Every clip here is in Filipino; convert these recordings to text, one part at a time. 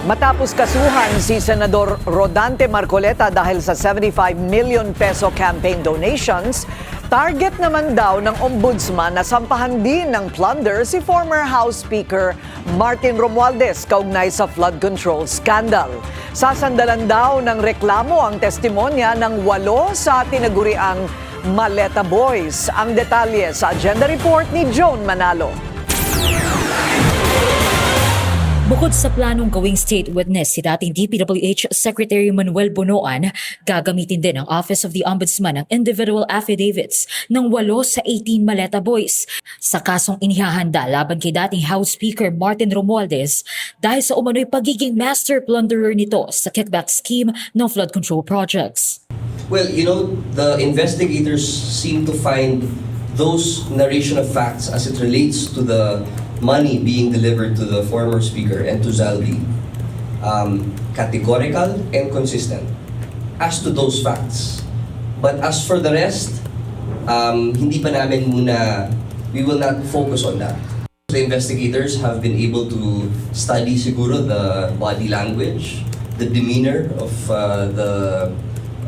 Matapos kasuhan si Senador Rodante Marcoleta dahil sa 75 million peso campaign donations, target naman daw ng ombudsman na sampahan din ng plunder si former House Speaker Martin Romualdez kaugnay sa flood control scandal. Sasandalan daw ng reklamo ang testimonya ng 8 sa tinaguriang Maleta Boys. Ang detalye sa agenda report ni Joan Manalo. Bukod sa planong gawing state witness si dating DPWH Secretary Manuel Bonoan, gagamitin din ang Office of the Ombudsman ng individual affidavits ng 8 sa 18 Maleta Boys sa kasong inihahanda laban kay dating House Speaker Martin Romualdez dahil sa umano'y pagiging master plunderer nito sa kickback scheme ng flood control projects. Well, the investigators seem to find those narration of facts as it relates to the money being delivered to the former speaker and to Zalby categorical and consistent as to those facts. But as for the rest, hindi pa namin muna, we will not focus on that. The investigators have been able to study siguro the body language, the demeanor of the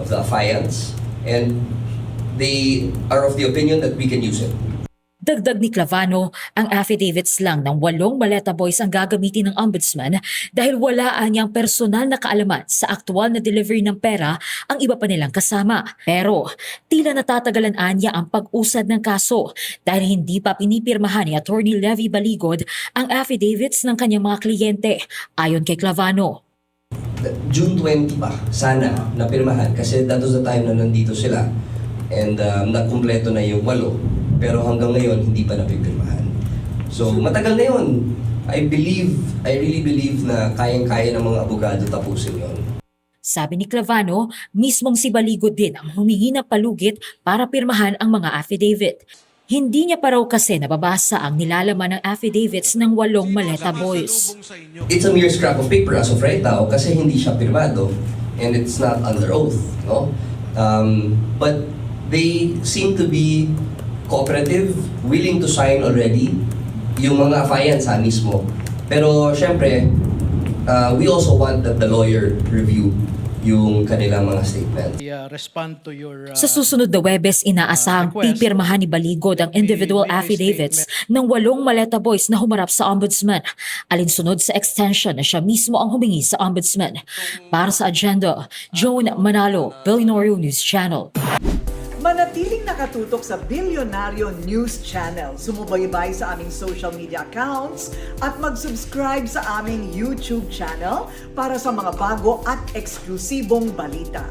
affiants, and they are of the opinion that we can use it. Dagdag ni Clavano, ang affidavits lang ng 8 Maleta Boys ang gagamitin ng ombudsman dahil wala niyang personal na kaalaman sa aktual na delivery ng pera ang iba pa nilang kasama. Pero tila natatagalan niya ang pag-usad ng kaso dahil hindi pa pinipirmahan ni Attorney Levy Baligod ang affidavits ng kanyang mga kliyente, ayon kay Clavano. June 20 pa, sana, napirmahan kasi that was the time na nandito sila and nakumpleto na yung 8. Pero hanggang ngayon, hindi pa napipirmahan. So, matagal na yun. I really believe na kayang-kaya ng mga abogado tapusin yun. Sabi ni Clavano, mismong si Baligod din ang humingi ng palugit para pirmahan ang mga affidavit. Hindi niya pa raw kasi nababasa ang nilalaman ng affidavits ng 8 Maleta Boys. It's a mere scrap of paper as of right now kasi hindi siya pirmado and it's not under oath. No? But they seem to be cooperative, willing to sign already, yung mga affiants mismo. Pero syempre, we also want that the lawyer review yung kanilang mga statements. Respond to your, Sa susunod na Webes, inaasahang pipirmahan ni Baligod ang individual affidavits ng 8 Maleta Boys na humarap sa ombudsman, alinsunod sa extension na siya mismo ang humingi sa ombudsman. Para sa agenda, Joan Manalo, Billionaire News Channel. Manatiling nakatutok sa Bilyonaryo News Channel. Sumubaybay sa aming social media accounts at mag-subscribe sa aming YouTube channel para sa mga bago at eksklusibong balita.